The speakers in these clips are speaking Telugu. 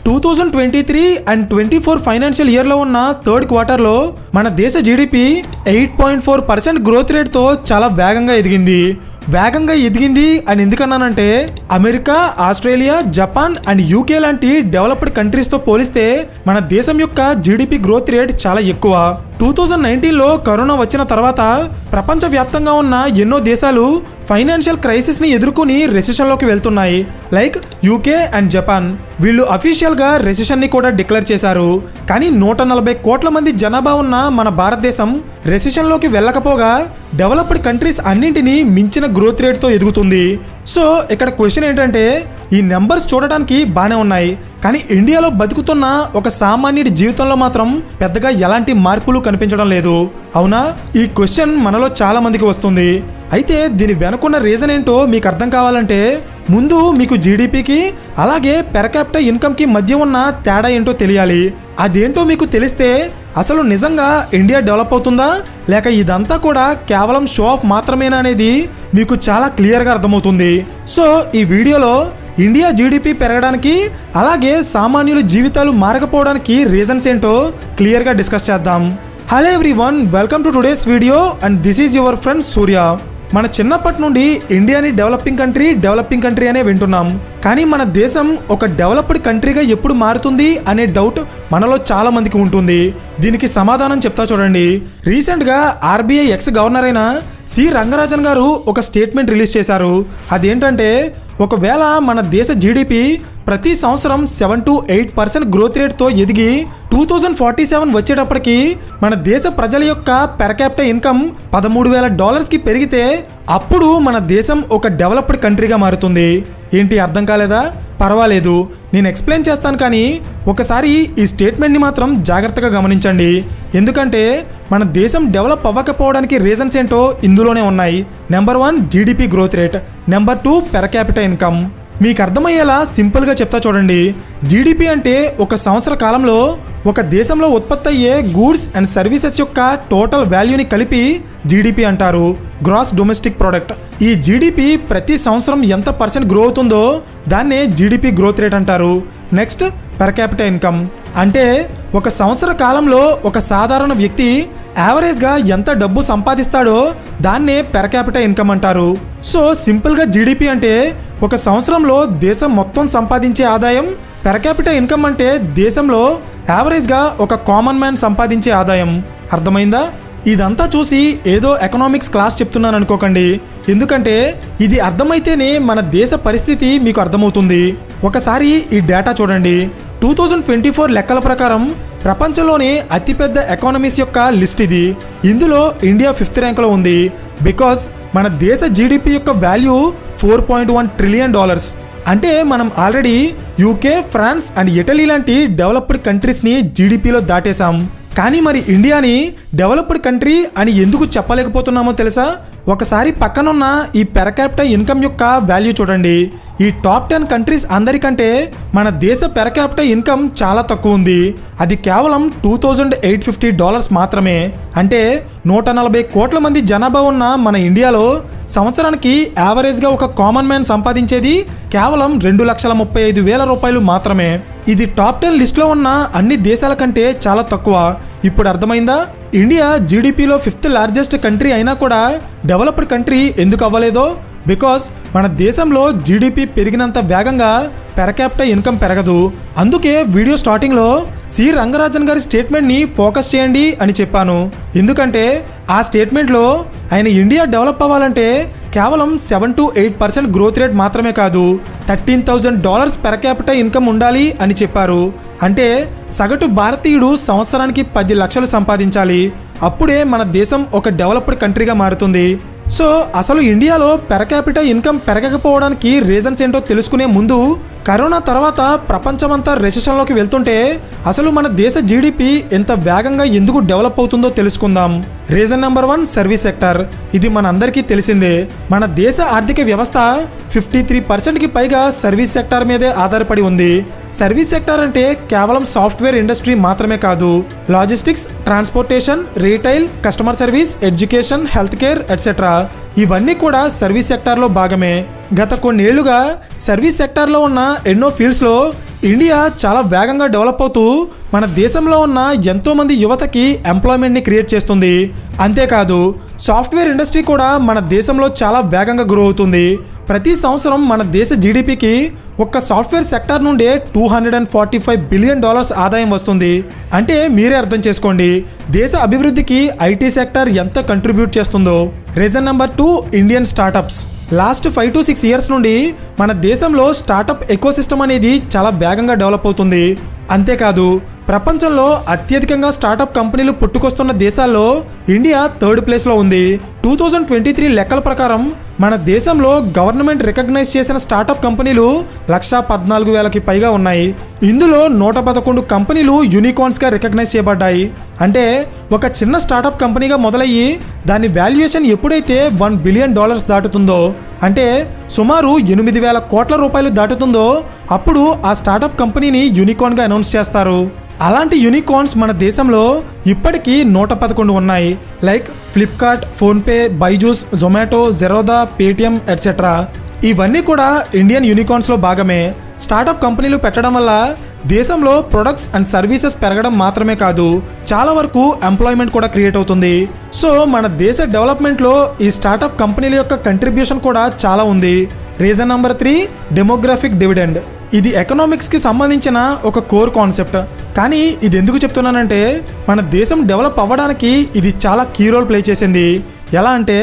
2023 అండ్ 24 ఫైనాన్షియల్ ఇయర్లో ఉన్న థర్డ్ క్వార్టర్లో మన దేశ జీడిపి 8.4% గ్రోత్ రేట్తో చాలా వేగంగా ఎదిగింది అని ఎందుకన్నానంటే America, Australia, Japan and UK లాంటి డెవలప్డ్ కంట్రీస్తో పోలిస్తే మన దేశం యొక్క జీడిపి గ్రోత్ రేట్ చాలా ఎక్కువ. 2019లో కరోనా వచ్చిన తర్వాత ప్రపంచవ్యాప్తంగా ఉన్న ఎన్నో దేశాలు ఫైనాన్షియల్ క్రైసిస్ని ఎదుర్కొని రెసెషన్లోకి వెళ్తున్నాయి. Like UK and Japan. వీళ్ళు అఫీషియల్గా రెసెషన్ని కూడా డిక్లేర్ చేశారు. కానీ 140 కోట్ల మంది జనాభా ఉన్న మన భారతదేశం రెసెషన్లోకి వెళ్ళకపోగా డెవలప్డ్ కంట్రీస్ అన్నింటినీ మించిన గ్రోత్ రేట్తో ఎదుగుతుంది. సో ఇక్కడ క్వశ్చన్ ఏంటంటే, ఈ నెంబర్స్ చూడడానికి బాగానే ఉన్నాయి, కానీ ఇండియాలో బతుకుతున్న ఒక సామాన్యుడి జీవితంలో మాత్రం పెద్దగా ఎలాంటి మార్పులు కనిపించడం లేదు. అవునా? ఈ క్వశ్చన్ మనలో చాలా మందికి వస్తుంది. అయితే దీని వెనుకున్న రీజన్ ఏంటో మీకు అర్థం కావాలంటే ముందు మీకు జీడిపికి అలాగే పెర్ క్యాపిటల్ ఇన్కమ్కి మధ్య ఉన్న తేడా ఏంటో తెలియాలి. అదేంటో మీకు తెలిస్తే అసలు నిజంగా ఇండియా డెవలప్ అవుతుందా లేక ఇదంతా కూడా కేవలం షో ఆఫ్ మాత్రమేనా అనేది మీకు చాలా క్లియర్గా అర్థమవుతుంది. సో ఈ వీడియోలో ఇండియా జీడిపి పెరగడానికి అలాగే సామాన్యుల జీవితాలు మారకపోవడానికి రీజన్స్ ఏంటో క్లియర్గా డిస్కస్ చేద్దాం. Hello everyone, welcome to today's video and this is your friend Surya. మన చిన్నప్పటి నుండి ఇండియాని డెవలపింగ్ కంట్రీ అనే వింటున్నాం. కానీ మన దేశం ఒక డెవలప్డ్ కంట్రీగా ఎప్పుడు మారుతుంది అనే డౌట్ మనలో చాలా మందికి ఉంటుంది. దీనికి సమాధానం చెప్తా చూడండి. రీసెంట్గా ఆర్బీఐ ఎక్స్ గవర్నర్ అయిన సి రంగరాజన్ గారు ఒక స్టేట్మెంట్ రిలీజ్ చేశారు. అదేంటంటే, ఒకవేళ మన దేశ జీడిపి ప్రతి సంవత్సరం 7 to 8% గ్రోత్ రేట్తో ఎదిగి 2047 వచ్చేటప్పటికి మన దేశ ప్రజల యొక్క పెర్ క్యాపిటల్ ఇన్కమ్ $13,000కి పెరిగితే అప్పుడు మన దేశం ఒక డెవలప్డ్ కంట్రీగా మారుతుంది. ఏంటి, అర్థం కాలేదా? పర్వాలేదు, నేను ఎక్స్ప్లెయిన్ చేస్తాను, కానీ ఒకసారి ఈ స్టేట్మెంట్ని మాత్రం జాగ్రత్తగా గమనించండి. ఎందుకంటే మన దేశం డెవలప్ అవ్వకపోవడానికి రీజన్స్ ఏంటో ఇందులోనే ఉన్నాయి. Number 1 GDP growth rate, number 2 per capital income. మీకు అర్థమయ్యేలా సింపుల్గా చెప్తా చూడండి. జీడిపి అంటే ఒక సంవత్సర కాలంలో ఒక దేశంలో ఉత్పత్తి అయ్యే గూడ్స్ అండ్ సర్వీసెస్ యొక్క టోటల్ వాల్యూని కలిపి జీడిపి అంటారు, గ్రాస్ డొమెస్టిక్ ప్రోడక్ట్. ఈ జీడిపి ప్రతి సంవత్సరం ఎంత పర్సెంట్ గ్రో అవుతుందో దాన్నే జీడిపి గ్రోత్ రేట్ అంటారు. నెక్స్ట్ పెర్ క్యాపిటల్ ఇన్కమ్ అంటే ఒక సంవత్సర కాలంలో ఒక సాధారణ వ్యక్తి యావరేజ్గా ఎంత డబ్బు సంపాదిస్తాడో దాన్నే పెర్ క్యాపిటల్ ఇన్కమ్ అంటారు. సో సింపుల్గా జీడిపి అంటే ఒక సంవత్సరంలో దేశం మొత్తం సంపాదించే ఆదాయం, పెర్ క్యాపిటల్ ఇన్కమ్ అంటే దేశంలో యావరేజ్గా ఒక కామన్ మ్యాన్ సంపాదించే ఆదాయం. అర్థమైందా? ఇదంతా చూసి ఏదో ఎకనామిక్స్ క్లాస్ చెప్తున్నాను అనుకోకండి, ఎందుకంటే ఇది అర్థమైతేనే మన దేశ పరిస్థితి మీకు అర్థమవుతుంది. ఒకసారి ఈ డేటా చూడండి. 2024 లెక్కల ప్రకారం ప్రపంచంలోనే అతిపెద్ద ఎకానమీస్ యొక్క లిస్ట్ ఇది. ఇందులో ఇండియా 5th ర్యాంక్లో ఉంది. బికాస్ మన దేశ జీడిపి యొక్క వాల్యూ $4.1 ట్రిలియన్. అంటే మనం already UK, France and Italy లాంటి డెవలప్డ్ కంట్రీస్ని జీడిపిలో దాటేశాం. కానీ మరి ఇండియాని డెవలప్డ్ కంట్రీ అని ఎందుకు చెప్పలేకపోతున్నామో తెలుసా? ఒకసారి పక్కనున్న ఈ పెర్ క్యాపిటల్ ఇన్కమ్ యొక్క వాల్యూ చూడండి. ఈ టాప్ 10 కంట్రీస్ అందరికంటే మన దేశ పెర్ క్యాపిటల్ ఇన్కమ్ చాలా తక్కువ ఉంది. అది కేవలం $2,850 మాత్రమే. అంటే 140 కోట్ల మంది జనాభా ఉన్న మన ఇండియాలో సంవత్సరానికి యావరేజ్గా ఒక కామన్ మ్యాన్ సంపాదించేది కేవలం $2,35,000 మాత్రమే. ఇది టాప్ 10 లిస్ట్లో ఉన్న అన్ని దేశాల కంటే చాలా తక్కువ. ఇప్పుడు అర్థమైందా? ఇండియా జీడిపిలో 5th లార్జెస్ట్ కంట్రీ అయినా కూడా డెవలప్డ్ కంట్రీ ఎందుకు అవ్వలేదో? బికాస్ మన దేశంలో జీడిపి పెరిగినంత వేగంగా పెర్ క్యాపిటల్ ఇన్కమ్ పెరగదు. అందుకే వీడియో స్టార్టింగ్లో సి రంగరాజన్ గారి స్టేట్మెంట్ని ఫోకస్ చేయండి అని చెప్పాను. ఎందుకంటే ఆ స్టేట్మెంట్లో ఆయన ఇండియా డెవలప్ అవ్వాలంటే కేవలం 7 to 8% గ్రోత్ రేట్ మాత్రమే కాదు, $13,000 పెర్ క్యాపిటల్ ఇన్కమ్ ఉండాలి అని చెప్పారు. అంటే సగటు భారతీయుడు సంవత్సరానికి 10 లక్షలు సంపాదించాలి. అప్పుడే మన దేశం ఒక డెవలప్డ్ కంట్రీగా మారుతుంది. సో అసలు ఇండియాలో పెర్ క్యాపిటల్ ఇన్కమ్ పెరగకపోవడానికి రీజన్స్ ఏంటో తెలుసుకునే ముందు, కరోనా తర్వాత ప్రపంచమంతా రెసెషన్లోకి వెళ్తుంటే అసలు మన దేశ జీడిపి ఎంత వేగంగా ఎందుకు డెవలప్ అవుతుందో తెలుసుకుందాం. Reason number 1 service sector. ఇది మన అందరికీ తెలిసిందే. మన దేశ ఆర్థిక వ్యవస్థ 53%కి పైగా సర్వీస్ సెక్టార్ మీదే ఆధారపడి ఉంది. సర్వీస్ సెక్టార్ అంటే కేవలం సాఫ్ట్వేర్ ఇండస్ట్రీ మాత్రమే కాదు, logistics, transportation, retail, customer service, education, health care etcetera ఇవన్నీ కూడా సర్వీస్ సెక్టార్లో భాగమే. గత కొన్నేళ్లుగా సర్వీస్ సెక్టార్లో ఉన్న ఎన్నో ఫీల్డ్స్లో ఇండియా చాలా వేగంగా డెవలప్ అవుతూ మన దేశంలో ఉన్న ఎంతోమంది యువతకి ఎంప్లాయ్మెంట్ని క్రియేట్ చేస్తుంది. అంతేకాదు సాఫ్ట్వేర్ ఇండస్ట్రీ కూడా మన దేశంలో చాలా వేగంగా గ్రో అవుతుంది. ప్రతి సంవత్సరం మన దేశ జీడిపికి ఒక్క సాఫ్ట్వేర్ సెక్టార్ నుండే $245 బిలియన్ ఆదాయం వస్తుంది. అంటే మీరే అర్థం చేసుకోండి దేశ అభివృద్ధికి ఐటీ సెక్టార్ ఎంత కంట్రిబ్యూట్ చేస్తుందో. Reason number 2, Indian startups. Last 5 to 6 years నుండి మన దేశంలో స్టార్టప్ ఎకోసిస్టమ్ అనేది చాలా వేగంగా డెవలప్ అవుతుంది. అంతేకాదు ప్రపంచంలో అత్యధికంగా స్టార్టప్ కంపెనీలు పుట్టుకొస్తున్న దేశాల్లో ఇండియా 3rd ప్లేస్లో ఉంది. 2023 లెక్కల ప్రకారం మన దేశంలో గవర్నమెంట్ రికగ్నైజ్ చేసిన స్టార్టప్ కంపెనీలు 114,000కి పైగా ఉన్నాయి. ఇందులో 111 కంపెనీలు యూనికార్న్స్గా రికగ్నైజ్ చేయబడ్డాయి. అంటే ఒక చిన్న స్టార్టప్ కంపెనీగా మొదలయ్యి దాని వాల్యుయేషన్ ఎప్పుడైతే $1 బిలియన్ దాటుతుందో, అంటే సుమారు 8,000 కోట్ల రూపాయలు దాటుతుందో అప్పుడు ఆ స్టార్టప్ కంపెనీని యూనికార్న్గా అనౌన్స్ చేస్తారు. అలాంటి యూనికార్న్స్ మన దేశంలో ఇప్పటికీ 111 ఉన్నాయి. Like Flipkart, PhonePe, Byju's, Zomato, Zerodha, Paytm etcetera. ఇవన్నీ కూడా ఇండియన్ యూనికార్న్స్లో భాగమే. స్టార్టప్ కంపెనీలు పెట్టడం వల్ల దేశంలో ప్రొడక్ట్స్ అండ్ సర్వీసెస్ పెరగడం మాత్రమే కాదు, చాలా వరకు ఎంప్లాయ్మెంట్ కూడా క్రియేట్ అవుతుంది. సో మన దేశ డెవలప్మెంట్లో ఈ స్టార్టప్ కంపెనీల యొక్క కంట్రిబ్యూషన్ కూడా చాలా ఉంది. Reason number 3, demographic dividend. ఇది ఎకనామిక్స్కి సంబంధించిన ఒక కోర్ కాన్సెప్ట్. కానీ ఇది ఎందుకు చెప్తున్నానంటే మన దేశం డెవలప్ అవ్వడానికి ఇది చాలా కీ రోల్ ప్లే చేసింది. ఎలా అంటే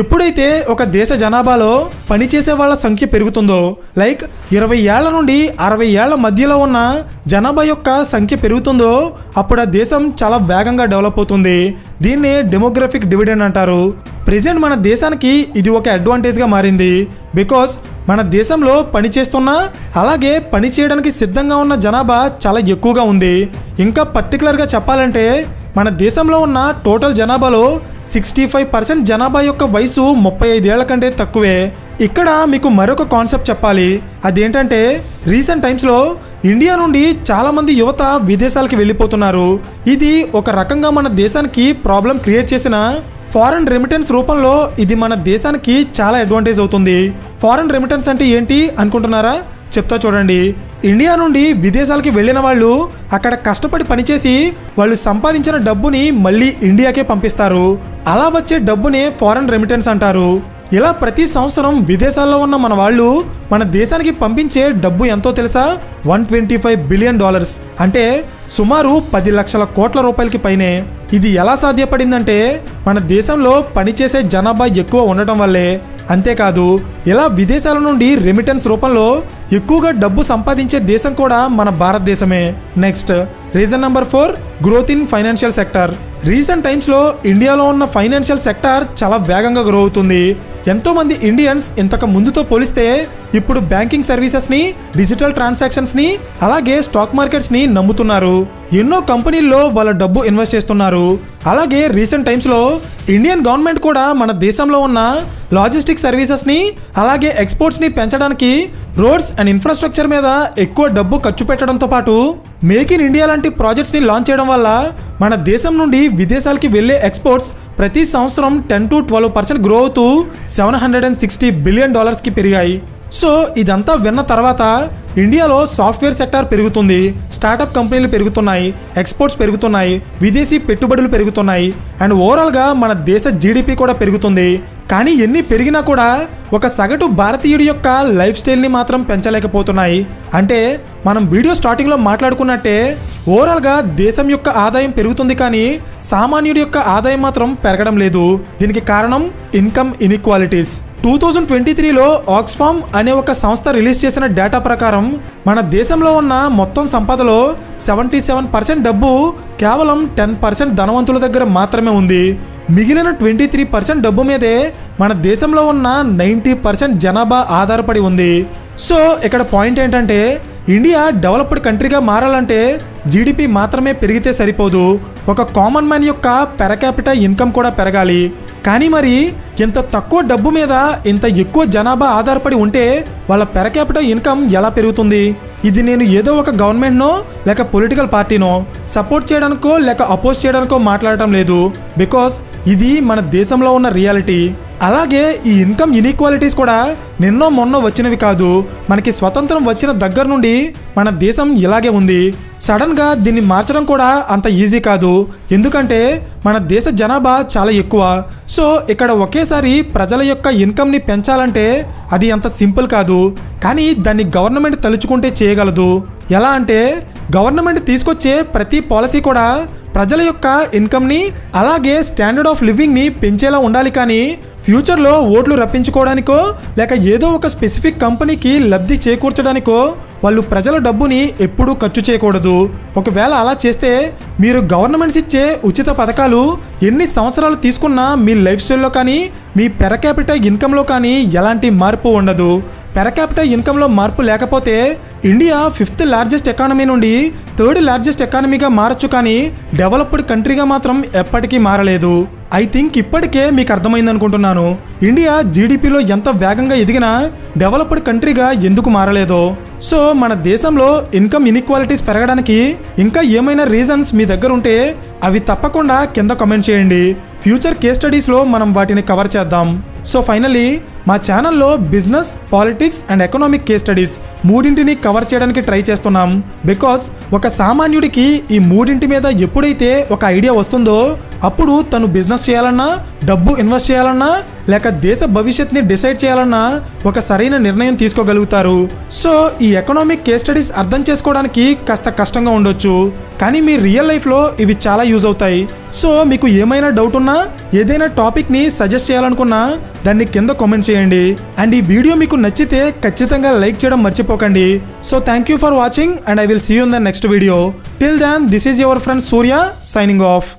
ఎప్పుడైతే ఒక దేశ జనాభాలో పనిచేసే వాళ్ళ సంఖ్య పెరుగుతుందో, లైక్ 20 ఏళ్ల నుండి 60 ఏళ్ల మధ్యలో ఉన్న జనాభా యొక్క సంఖ్య పెరుగుతుందో అప్పుడు ఆ దేశం చాలా వేగంగా డెవలప్ అవుతుంది. దీన్నే డెమోగ్రఫిక్ డివిడెండ్ అంటారు. ప్రెజెంట్ మన దేశానికి ఇది ఒక అడ్వాంటేజ్గా మారింది. బికాస్ మన దేశంలో పనిచేస్తున్న అలాగే పని చేయడానికి సిద్ధంగా ఉన్న జనాభా చాలా ఎక్కువగా ఉంది. ఇంకా పర్టికులర్గా చెప్పాలంటే మన దేశంలో ఉన్న టోటల్ జనాభాలో 65% జనాభా యొక్క వయసు 35 ఏళ్ల కంటే తక్కువే. ఇక్కడ మీకు మరొక కాన్సెప్ట్ చెప్పాలి. అదేంటంటే రీసెంట్ టైమ్స్లో ఇండియా నుండి చాలామంది యువత విదేశాలకు వెళ్ళిపోతున్నారు. ఇది ఒక రకంగా మన దేశానికి ప్రాబ్లం క్రియేట్ చేసిన ఫారెన్ రెమిటెన్స్ రూపంలో ఇది మన దేశానికి చాలా అడ్వాంటేజ్ అవుతుంది. ఫారెన్ రెమిటెన్స్ అంటే ఏంటి అనుకుంటున్నారా? చెప్తా చూడండి. ఇండియా నుండి విదేశాలకి వెళ్ళిన వాళ్ళు అక్కడ కష్టపడి పనిచేసి వాళ్ళు సంపాదించిన డబ్బుని మళ్ళీ ఇండియాకే పంపిస్తారు. అలా వచ్చే డబ్బునే ఫారెన్ రెమిటెన్స్ అంటారు. ఇలా ప్రతి సంవత్సరం విదేశాల్లో ఉన్న మన వాళ్ళు మన దేశానికి పంపించే డబ్బు ఎంతో తెలుసా? $125 బిలియన్, అంటే సుమారు 10 లక్షల కోట్ల రూపాయలకి పైనే. ఇది ఎలా సాధ్యపడిందంటే మన దేశంలో పనిచేసే జనాభా ఎక్కువ ఉండటం వల్లే. అంతేకాదు ఇలా విదేశాల నుండి రెమిటెన్స్ రూపంలో ఎక్కువగా డబ్బు సంపాదించే దేశం కూడా మన భారతదేశమే. Next reason number 4, growth in financial sector. Recent టైమ్స్లో ఇండియాలో ఉన్న ఫైనాన్షియల్ సెక్టార్ చాలా వేగంగా గ్రో అవుతుంది. ఎంతోమంది ఇండియన్స్ ఇంతకు ముందుతో పోలిస్తే ఇప్పుడు బ్యాంకింగ్ సర్వీసెస్ని, డిజిటల్ ట్రాన్సాక్షన్స్ని, అలాగే స్టాక్ మార్కెట్స్ని నమ్ముతున్నారు. ఎన్నో కంపెనీల్లో వాళ్ళ డబ్బు ఇన్వెస్ట్ చేస్తున్నారు. అలాగే రీసెంట్ టైమ్స్లో ఇండియన్ గవర్నమెంట్ కూడా మన దేశంలో ఉన్న లాజిస్టిక్ సర్వీసెస్ని అలాగే ఎక్స్పోర్ట్స్ని పెంచడానికి రోడ్స్ అండ్ ఇన్ఫ్రాస్ట్రక్చర్ మీద ఎక్కువ డబ్బు ఖర్చు పెట్టడంతో పాటు మేక్ ఇన్ ఇండియా లాంటి ప్రాజెక్ట్స్ని లాంచ్ చేయడం వల్ల మన దేశం నుండి విదేశాలకి వెళ్ళే ఎక్స్పోర్ట్స్ ప్రతి సంవత్సరం 10 to 12% గ్రో అవుతూ $760 బిలియన్ పెరిగాయి. సో ఇదంతా విన్న తర్వాత ఇండియాలో సాఫ్ట్వేర్ సెక్టార్ పెరుగుతుంది, స్టార్టప్ కంపెనీలు పెరుగుతున్నాయి, ఎక్స్పోర్ట్స్ పెరుగుతున్నాయి, విదేశీ పెట్టుబడులు పెరుగుతున్నాయి, అండ్ ఓవరాల్గా మన దేశ జీడిపి కూడా పెరుగుతుంది. కానీ ఎన్ని పెరిగినా కూడా ఒక సగటు భారతీయుడి యొక్క లైఫ్ స్టైల్ని మాత్రం పెంచలేకపోతున్నాయి. అంటే మనం వీడియో స్టార్టింగ్లో మాట్లాడుకున్నట్టే ఓవరాల్గా దేశం యొక్క ఆదాయం పెరుగుతుంది కానీ సామాన్యుడి యొక్క ఆదాయం మాత్రం పెరగడం లేదు. దీనికి కారణం ఇన్కమ్ ఇన్ఈక్వాలిటీస్. 2023లో ఆక్స్ఫామ్ అనే ఒక సంస్థ రిలీజ్ చేసిన డేటా ప్రకారం మన దేశంలో ఉన్న మొత్తం సంపదలో 77% డబ్బు కేవలం 10% ధనవంతుల దగ్గర మాత్రమే ఉంది. మిగిలిన 23% డబ్బు మీదే మన దేశంలో ఉన్న 90% జనాభా ఆధారపడి ఉంది. సో ఇక్కడ పాయింట్ ఏంటంటే ఇండియా డెవలప్డ్ కంట్రీగా మారాలంటే జీడిపి మాత్రమే పెరిగితే సరిపోదు, ఒక కామన్ మ్యాన్ యొక్క పెర్ క్యాపిటల్ ఇన్కమ్ కూడా పెరగాలి. కానీ మరి ఇంత తక్కువ డబ్బు మీద ఇంత ఎక్కువ జనాభా ఆధారపడి ఉంటే వాళ్ళ పెర్ క్యాపిటల్ ఇన్కమ్ ఎలా పెరుగుతుంది? ఇది నేను ఏదో ఒక గవర్నమెంట్నో లేక పొలిటికల్ పార్టీనో సపోర్ట్ చేయడానికో లేక అపోజ్ చేయడానికో మాట్లాడటం లేదు. బికాస్ ఇది మన దేశంలో ఉన్న రియాలిటీ. అలాగే ఈ ఇన్కమ్ ఇన్ఈక్వాలిటీస్ కూడా నిన్నో మొన్నో వచ్చినవి కాదు. మనకి స్వతంత్రం వచ్చిన దగ్గర నుండి మన దేశం ఇలాగే ఉంది. సడన్గా దీన్ని మార్చడం కూడా అంత ఈజీ కాదు, ఎందుకంటే మన దేశ జనాభా చాలా ఎక్కువ. సో ఇక్కడ ఒకేసారి ప్రజల యొక్క ఇన్కమ్ని పెంచాలంటే అది అంత సింపుల్ కాదు. కానీ దాన్ని గవర్నమెంట్ తలుచుకుంటే చేయగలదు. ఎలా అంటే గవర్నమెంట్ తీసుకొచ్చే ప్రతి పాలసీ కూడా ప్రజల యొక్క ఇన్కమ్ని అలాగే స్టాండర్డ్ ఆఫ్ లివింగ్ని పెంచేలా ఉండాలి. కానీ ఫ్యూచర్లో ఓట్లు రప్పించుకోవడానికో లేక ఏదో ఒక స్పెసిఫిక్ కంపెనీకి లబ్ధి చేకూర్చడానికో వాళ్ళు ప్రజల డబ్బుని ఎప్పుడూ ఖర్చు చేయకూడదు. ఒకవేళ అలా చేస్తే మీరు గవర్నమెంట్స్ ఇచ్చే ఉచిత పథకాలు ఎన్ని సంవత్సరాలు తీసుకున్నా మీ లైఫ్ స్టైల్లో కానీ మీ పెర్ క్యాపిటల్ ఇన్కంలో కానీ ఎలాంటి మార్పు ఉండదు. పెర్ క్యాపిటల్ ఇన్కంలో మార్పు లేకపోతే ఇండియా 5th లార్జెస్ట్ ఎకానమీ నుండి 3rd లార్జెస్ట్ ఎకానమీగా మారచ్చు, కానీ డెవలప్డ్ కంట్రీగా మాత్రం ఎప్పటికీ మారలేదు. ఐ థింక్ ఇప్పటికే మీకు అర్థమైంది అనుకుంటున్నాను ఇండియా జీడిపిలో ఎంత వేగంగా ఎదిగినా డెవలప్డ్ కంట్రీగా ఎందుకు మారలేదో. సో మన దేశంలో ఇన్కమ్ ఇన్ఈక్వాలిటీస్ పెరగడానికి ఇంకా ఏమైనా రీజన్స్ మీ దగ్గర ఉంటే అవి తప్పకుండా కింద కామెంట్ చేయండి. ఫ్యూచర్ కేస్ స్టడీస్లో మనం వాటిని కవర్ చేద్దాం. సో ఫైనల్లీ మా ఛానల్లో business, politics and economic case studies మూడింటిని కవర్ చేయడానికి ట్రై చేస్తున్నాం. బికాస్ ఒక సామాన్యుడికి ఈ మూడింటి మీద ఎప్పుడైతే ఒక ఐడియా వస్తుందో అప్పుడు తను బిజినెస్ చేయాలన్నా, డబ్బు ఇన్వెస్ట్ చేయాలన్నా, లేక దేశ భవిష్యత్ని డిసైడ్ చేయాలన్నా ఒక సరైన నిర్ణయం తీసుకోగలుగుతారు. సో ఈ ఎకనామిక్ కేస్ స్టడీస్ అర్థం చేసుకోవడానికి కాస్త కష్టంగా ఉండొచ్చు, కానీ మీ రియల్ లైఫ్లో ఇవి చాలా యూజ్ అవుతాయి. సో మీకు ఏమైనా డౌట్ ఉన్నా, ఏదైనా టాపిక్ని సజెస్ట్ చేయాలనుకున్నా దాన్ని కింద కామెంట్ చేయండి. అండ్ ఈ వీడియో మీకు నచ్చితే ఖచ్చితంగా లైక్ చేయడం మర్చిపోకండి. So thank you for watching and I will see you in the next video. Till then this is your friend Surya signing of.